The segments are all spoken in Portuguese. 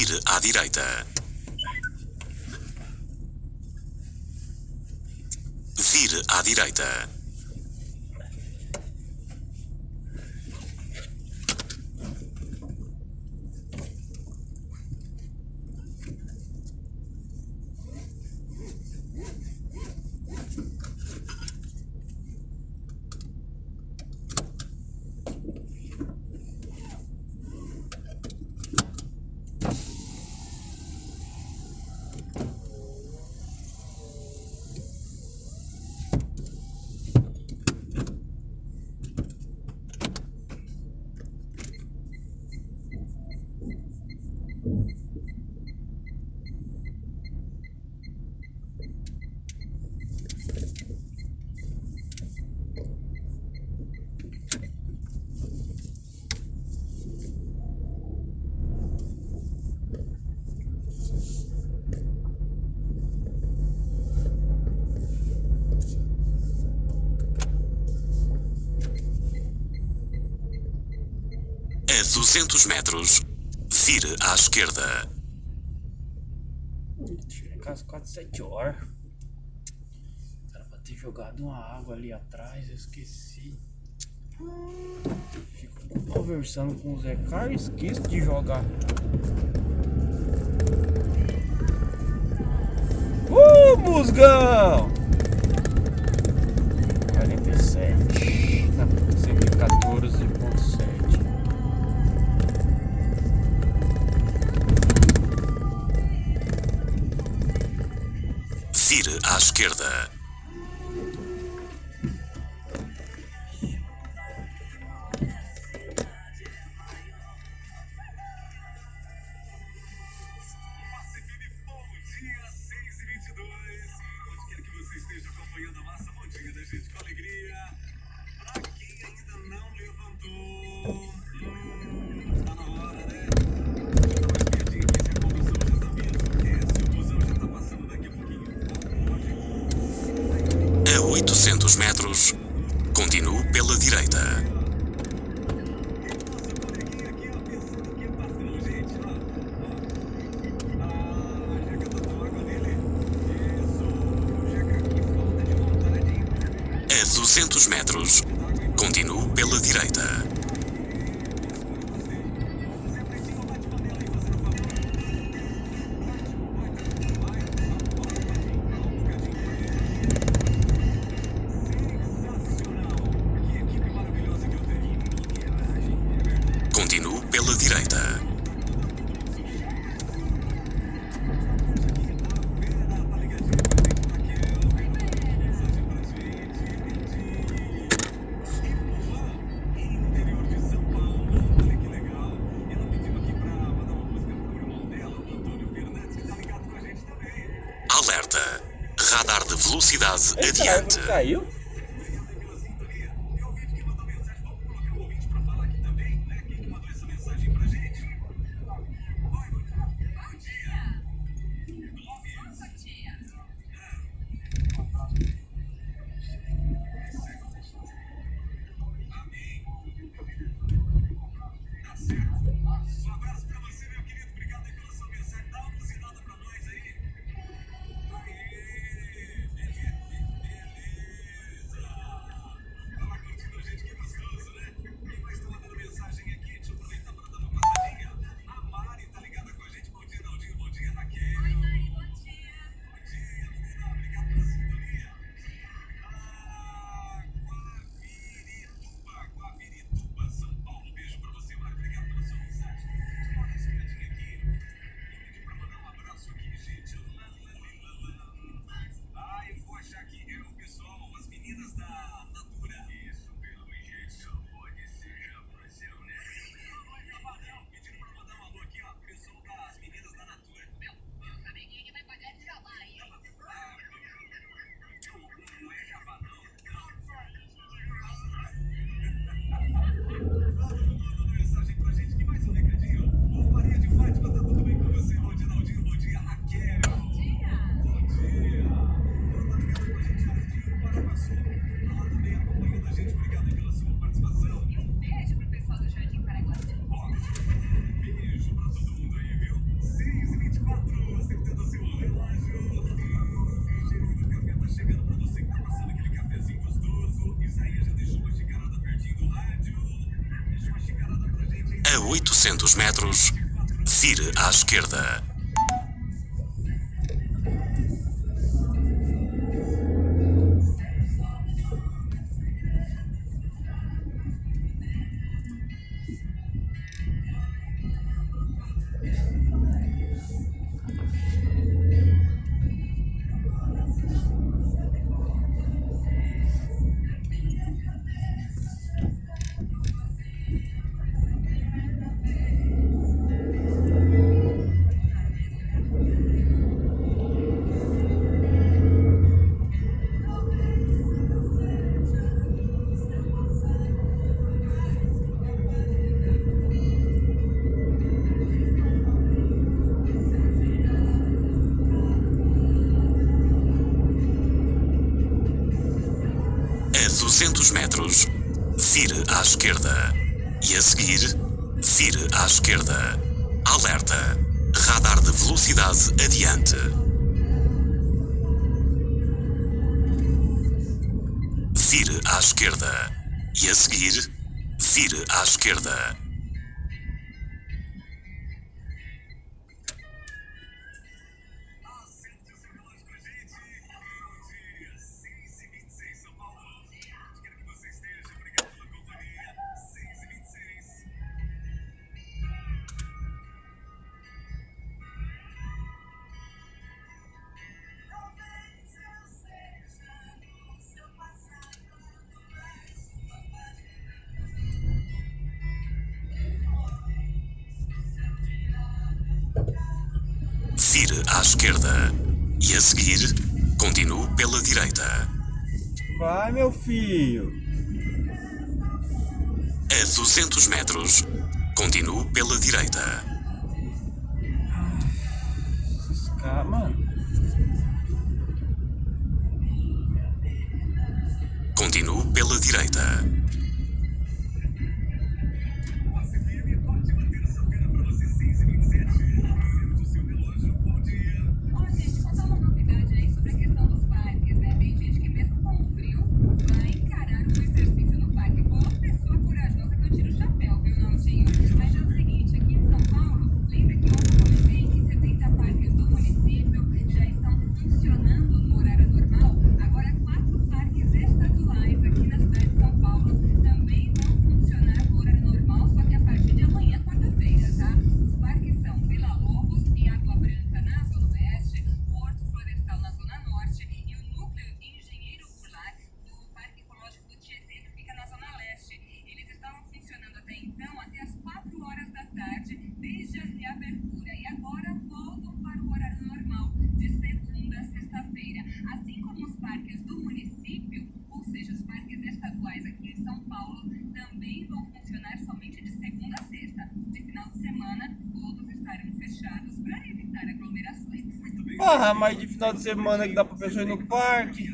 Vire à direita. Vire à direita. A 200 metros, vire à esquerda. Cheguei em casa quase 7 horas. Era pra ter jogado uma água ali atrás, eu esqueci. Fico conversando com o Zé Carlos, esqueço de jogar. Musgão! 47. Não, 114,7. Vire à esquerda. A 800 metros, continue pela direita. A 200 metros, continue pela direita. Continue pela direita. Alerta. Radar de velocidade adiante. Caiu? 800 metros, vire à esquerda. A 200 metros, vire à esquerda. E a seguir, vire à esquerda. Alerta! Radar de velocidade adiante. Vire à esquerda. E a seguir, vire à esquerda. Vire à esquerda. E a seguir, continue pela direita. Vai, meu filho. A 200 metros, continue pela direita. Esses caras, mano. Continue pela direita. Porra, mas de final de semana que dá pra pessoa ir no parque.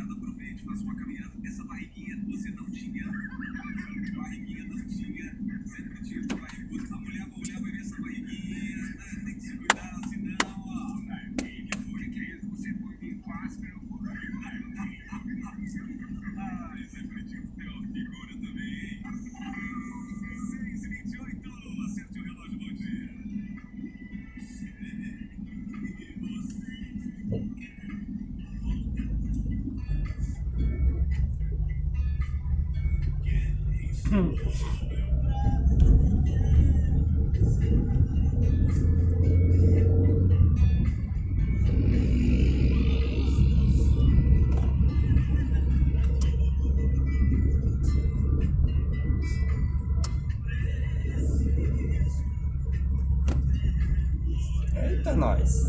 Eita, nós.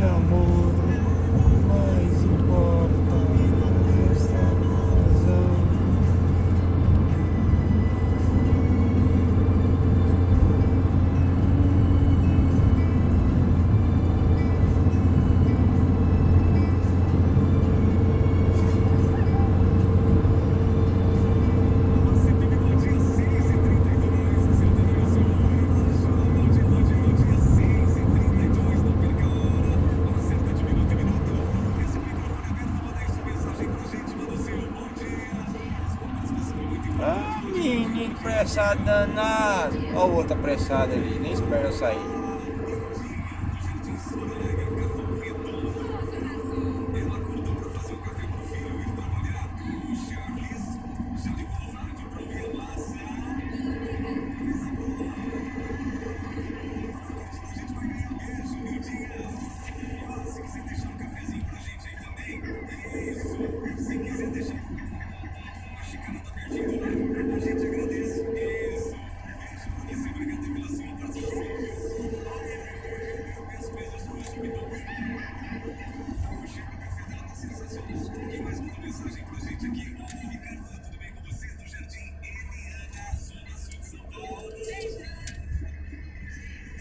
amor, mais importa esta razão. Ah, menino apressado danado. Olha o outro apressado ali, nem espera eu sair.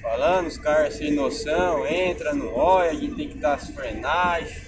Falando, os caras sem noção, entra, não olha, a gente tem que dar as frenagens.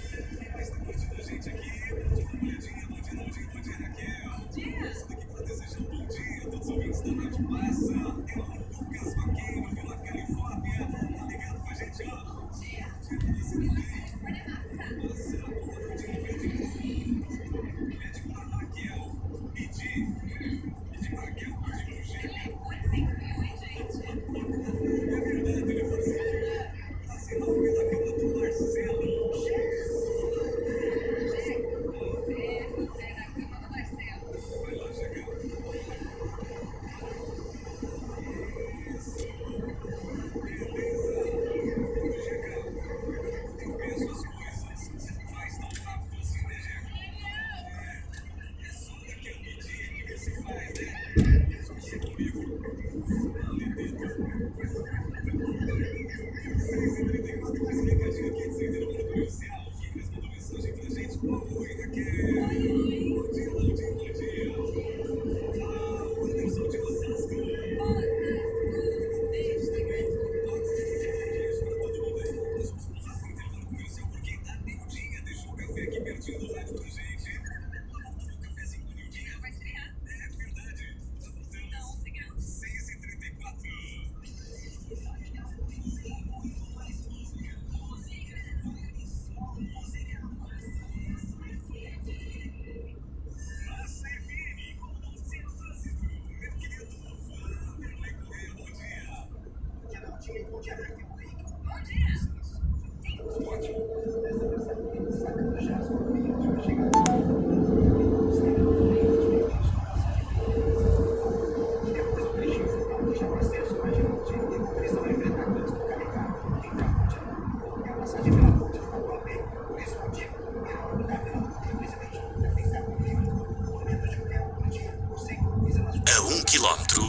A 1 quilómetro,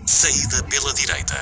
saída pela direita.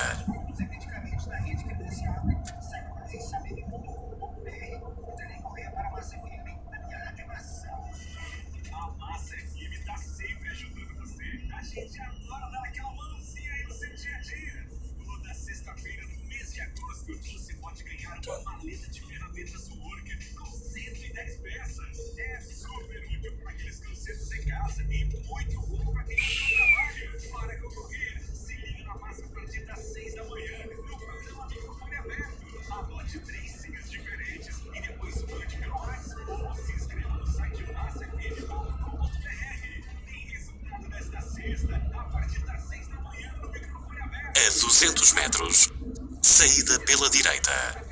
A 200 metros, saída pela direita.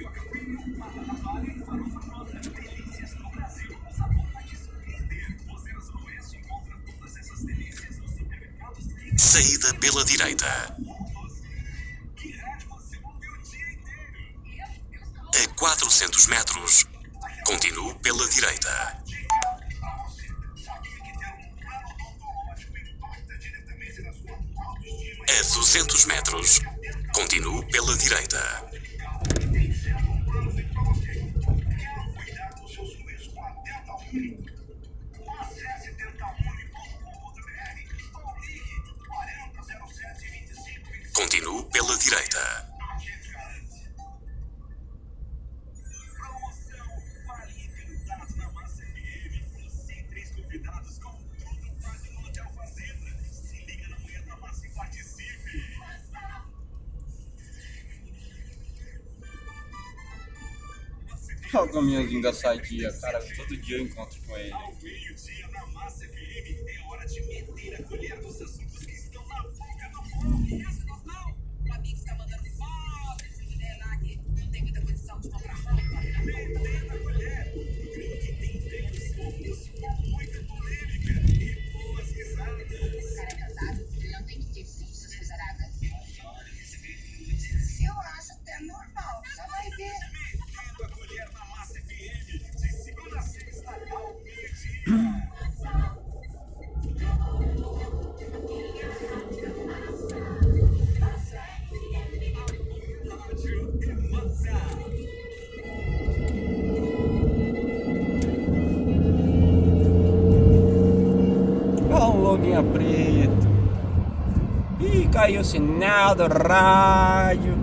Saída pela direita. A 400 metros, continue pela direita. A 200 metros, continue pela direita. Olha o caminhãozinho da sadia, cara, todo dia eu encontro com ele. Olha um loguinha preto. Ih, caiu o sinal do rádio.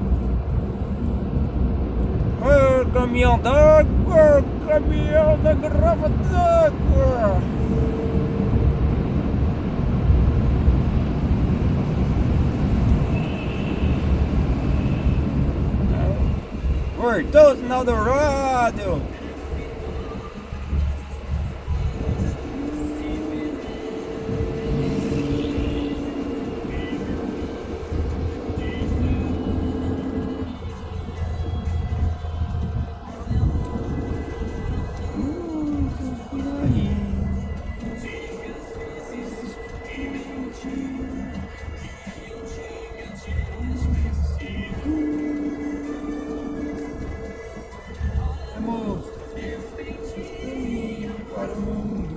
Ô, caminhão d'água, caminhão da garrafa d'água. Cortou o sinal do rádio. Amor, para o mundo.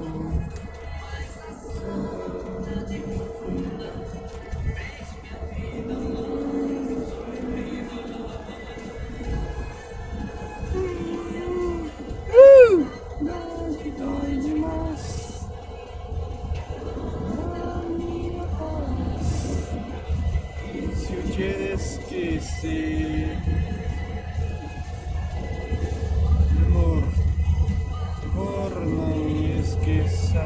Dói demais. A minha paz. E se eu te esquecer, amor, por não me esqueça,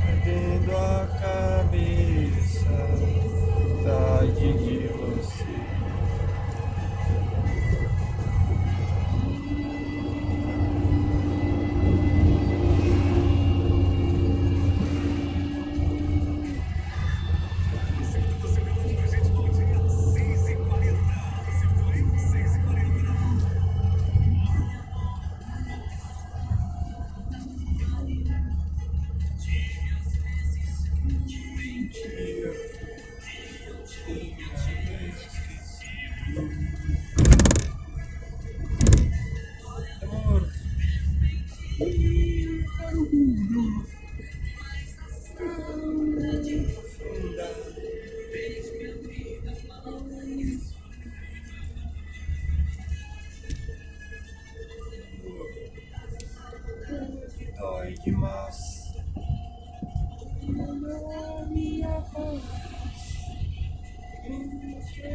perdendo a cabeça, saudade de você. Amor, ir para o mundo profunda. Dói demais. A minha paz. Eu te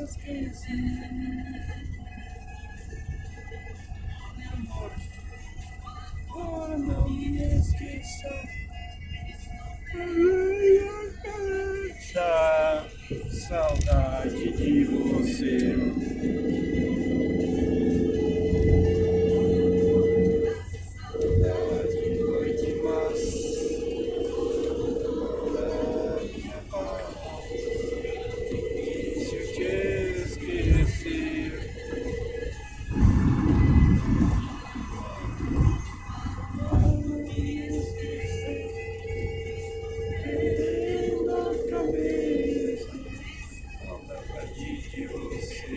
esqueci. Amor, por não me esqueça. Essa saudade de você. Saudade dói demais. Da minha paz. Se eu te esquecer, não me esquecer. Perdendo a cabeça, saudade de você.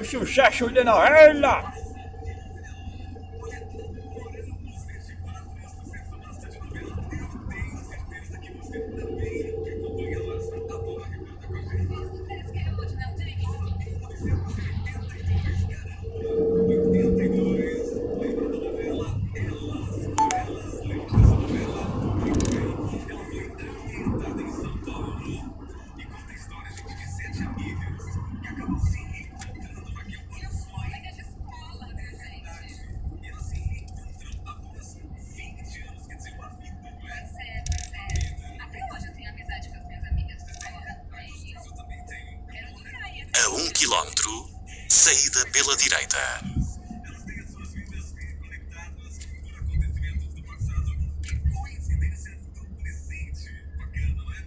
Xuxa, Juliana Ela! quilómetro, saída pela direita.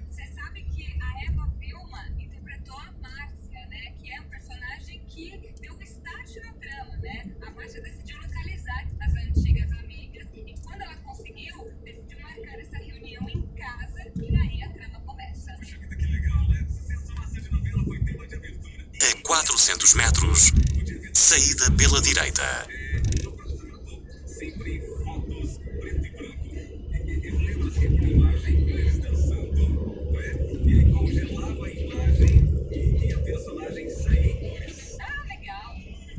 Você sabe que a Eva Vilma interpretou a Márcia, né? Que é um personagem que deu um start na trama, né? A Márcia decidiu localizar as antigas amigas e quando ela conseguiu, decidiu marcar essa reunião em casa e aí a trama começa. A 400 metros, saída pela direita. Ah, legal!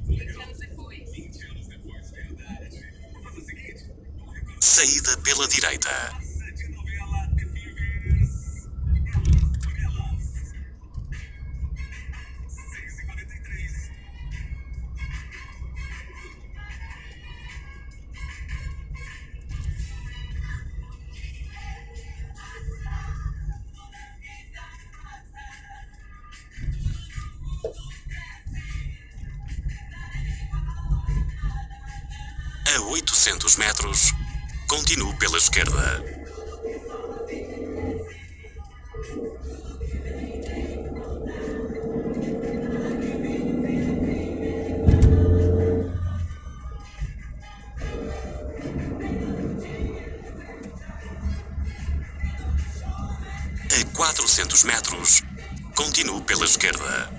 20 anos depois. Saída pela direita. A 800 metros, continue pela esquerda. A 400 metros, continue pela esquerda.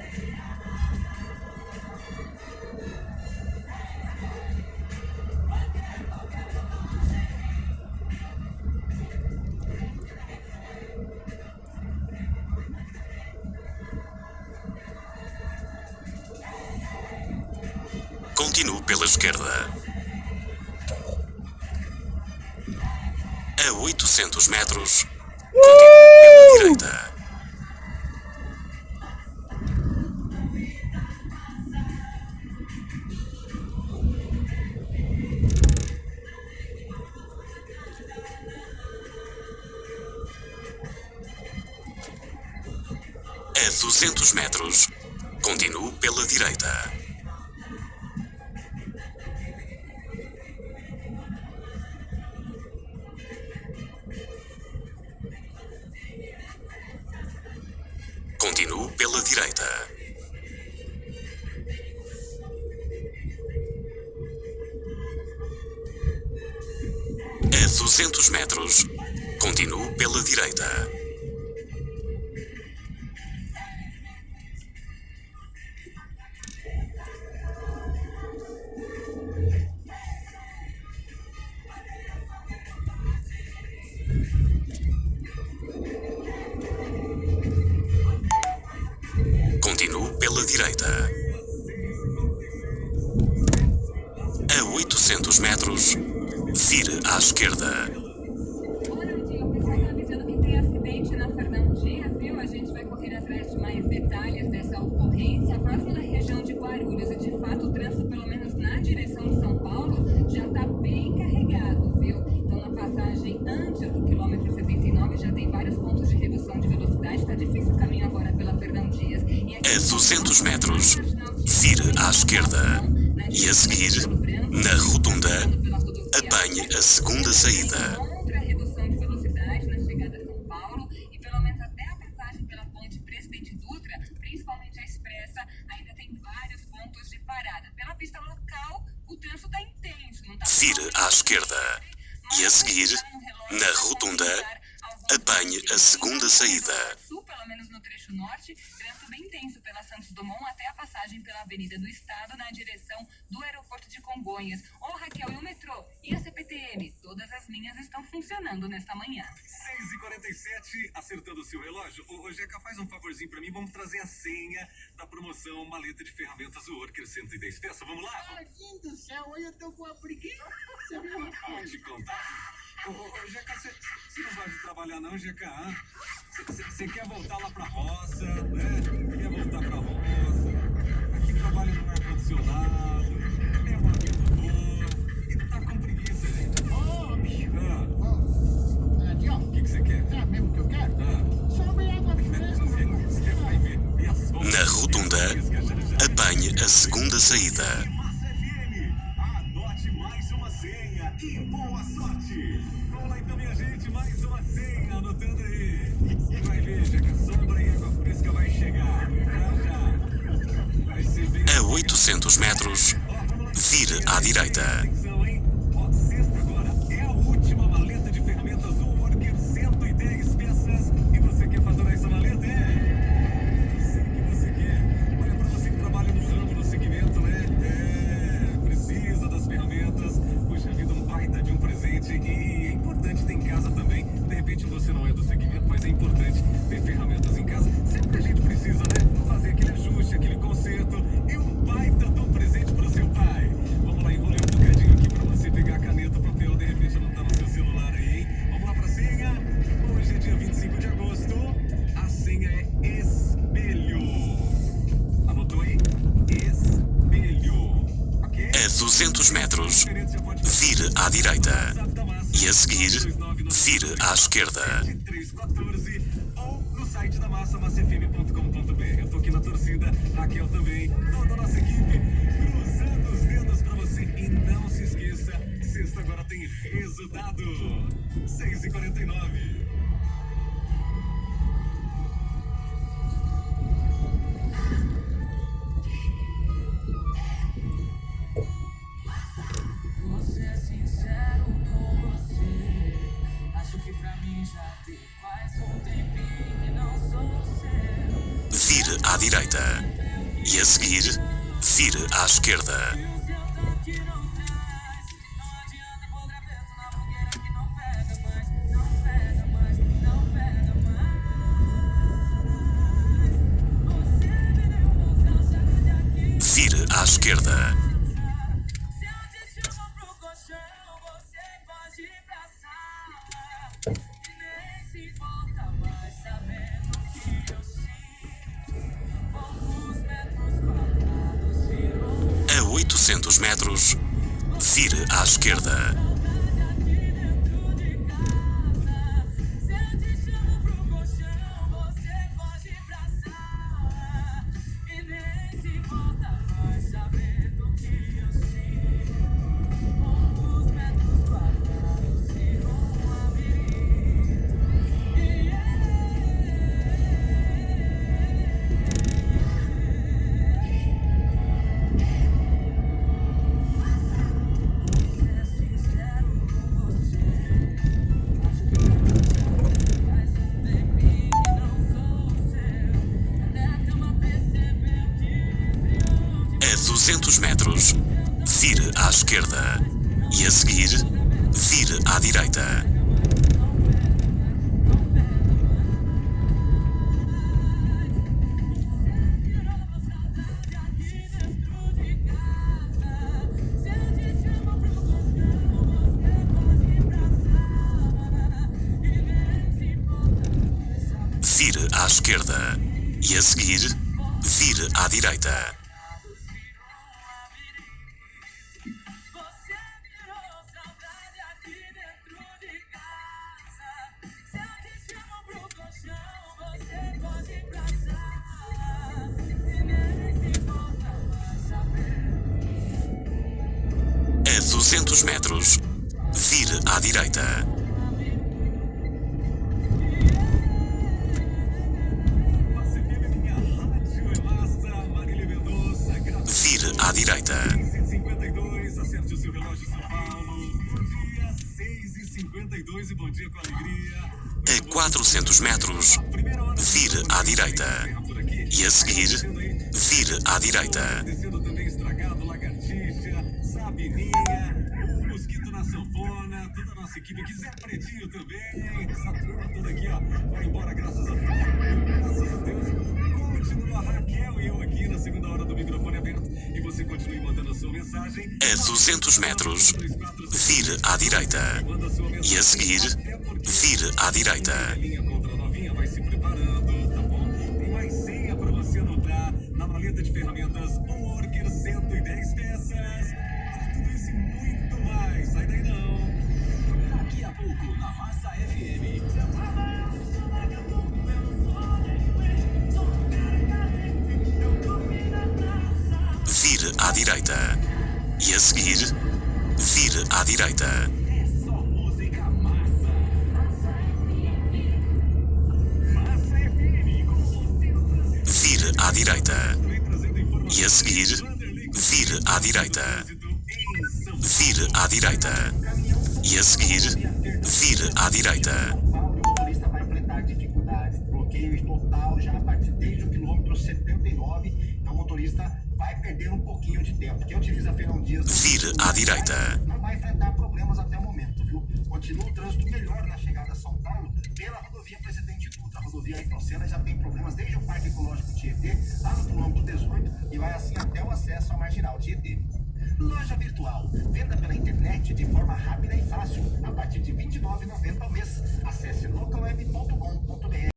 Continue pela esquerda. A 800 metros, continue pela direita. A 200 metros, continue pela direita. Continue pela direita. A 200 metros, continue pela direita. Continue pela direita. A 800 metros, vire à esquerda. Olha, o pessoal tá avisando que tem acidente na Fernão Dias, viu? A gente vai correr atrás de mais detalhes dessa ocorrência. Próximo da região de Guarulhos. E, de fato, o trânsito, pelo menos na direção de São Paulo, já tá bem carregado, viu? Então, na passagem antes do quilômetro 79, já tem vários pontos de redução de velocidade. Tá difícil o caminho agora pela Fernão Dias. E aqui A 200 metros, vire à esquerda. E a seguir, na rotunda, apanhe a segunda saída. Contra a redução de velocidade na chegada a São Paulo e pelo menos até a passagem pela ponte Presidente Dutra, principalmente a expressa, ainda tem vários pontos de parada. Pela pista local, o trânsito está intenso. Não tá Vire à esquerda. E a seguir, na rotunda, apanhe a segunda saída. Sul, pelo menos no trecho norte, trânsito bem intenso pela Santos Dumont até a passagem pela Avenida do Estado na direção do aeroporto de Congonhas. Ô Raquel, e o metrô? E a CPTM? Todas as linhas estão funcionando nesta manhã. 6h47, acertando o seu relógio. Ô, Jeca, faz um favorzinho pra mim, vamos trazer a senha da promoção Maleta de Ferramentas Worker 110 peças. Vamos lá? Ai, do céu, olha, eu tô com uma preguiça. Você viu uma Vou coisa? te contar. Ô, Jeca, você não gosta de trabalhar não, Jeca? Você quer voltar lá pra roça, né? Quer voltar pra roça. Aqui trabalha no ar-condicionado, é uma vida boa. E não tá com preguiça, gente. Ô, bicho. Ah, Aqui, ó. o que você quer? É mesmo que eu quero? Ah. Só uma água fresca. Você vai ver. E a sombra Na rotunda, fresca já já. a segunda saída. Massa FM, anote mais uma senha e boa sorte. Vamos lá então, minha gente, mais uma senha, anotando aí. E vai ver, já que a sombra e água fresca vai chegar. Já. Vai ser bem... A 800 metros, vire à direita. Atenção, hein? Ó, sexta agora é a última maleta de ferramentas Woodworker, 110 peças. E você quer faturar essa maleta? Eu sei que você quer. Olha, pra você que trabalha no ramo, no segmento, né? Precisa das ferramentas. Puxa vida, um baita de um presente. E é importante ter em casa também. De repente você não é do segmento, mas é importante ter ferramentas em casa. Sempre a gente precisa, né? Fazer aquele ajuste, aquele conserto. E um baita de um presente pro seu pai. Vamos lá, enrolar um bocadinho aqui pra você pegar a caneta, o papel, de repente não tá no seu celular aí, hein? Vamos lá pra senha. Hoje é dia 25 de agosto. A senha é espelho. Anotou aí? Espelho. Ok? A 200 metros, vire à direita. E a seguir, vire à esquerda. 314 ou no site da Massa, massafm.com.br. Eu tô aqui na torcida, Raquel também, toda a nossa equipe, cruzando os dedos pra você. E não se esqueça, sexta agora tem resultado. 6h49. Você é sincero com você. Acho que pra mim já tem faz um tempinho que não sou seu. Vire à direita. E a seguir, vire à esquerda. O seu toque não traz. Não adianta pôr vento na fogueira que não pega mais. Não pega mais, não pega mais. Você me deu noção, sai daqui. Vire à esquerda. Se eu te chamo pro colchão, você pode ir pra sala. E nem se importa mais sabendo que eu sinto. Poucos metros quadrados virou A 800 metros, vire à esquerda. saudade aqui dentro de casa. Se eu te chamo pro colchão, você pode ir pra sala. E nem se importa mais sabendo que eu sinto. Poucos metros quadrados virou um labirinto. Você é sincero com você. Acho que pra mim faz um tempinho que não sou seu. Até a cama percebeu que esfriou de A 200 metros, vire à esquerda. E a seguir, vire à direita. Vire à esquerda. E a seguir, vire à direita. Você virou saudade aqui dentro de casa. Se eu te chamo pro colchão, você pode ir pra sala. E nem se importa mais saber. A 200 metros, vire à direita. Massa FM, minha rádio é massa. Marília Mendonça, Vire à direita. 6h52, acerte o seu relógio, São Paulo. Bom dia, 6h52 e bom dia com alegria. A 400 metros, Primeira hora, vire à direita. por aqui. E a seguir, vire à direita. Descendo também estragado, lagartixa, sabininha, o mosquito na sanfona, toda a nossa equipe aqui, Zé Pretinho também, essa turma toda aqui, ó, vai embora graças a Deus. Graças a Deus. Continua a Raquel e eu aqui na segunda hora do microfone aberto e você continue mandando a sua mensagem. A 200 metros, vire à direita. Manda a sua mensagem. E a seguir, vire à direita. Linha contra a novinha, vai se preparando, tá bom? Tem mais senha pra você anotar na maleta de ferramentas Woodworker, 110 peças. Olha tudo isso e muito mais. Sai daí não. Daqui a pouco na Massa FM. direita. E a seguir, vire à direita. É só música massa. Massa FM, com você no trânsito. Vire à direita. Vem trazendo informações. E a seguir, vire à direita. Vire à direita. E a seguir, vire à direita. O motorista vai enfrentar dificuldades. Bloqueio total já a partir desde o quilômetro 79. Então o motorista vai perder um pouquinho de tempo. Quem utiliza Fernão Dias Vire à direita. não vai enfrentar problemas até o momento, viu? Continua o trânsito melhor na chegada a São Paulo pela rodovia Presidente Dutra. A rodovia Itocena já tem problemas desde o Parque Ecológico Tietê, lá no quilômetro 18, e vai assim até o acesso à Marginal Tietê. Loja virtual. Venda pela internet de forma rápida e fácil. A partir de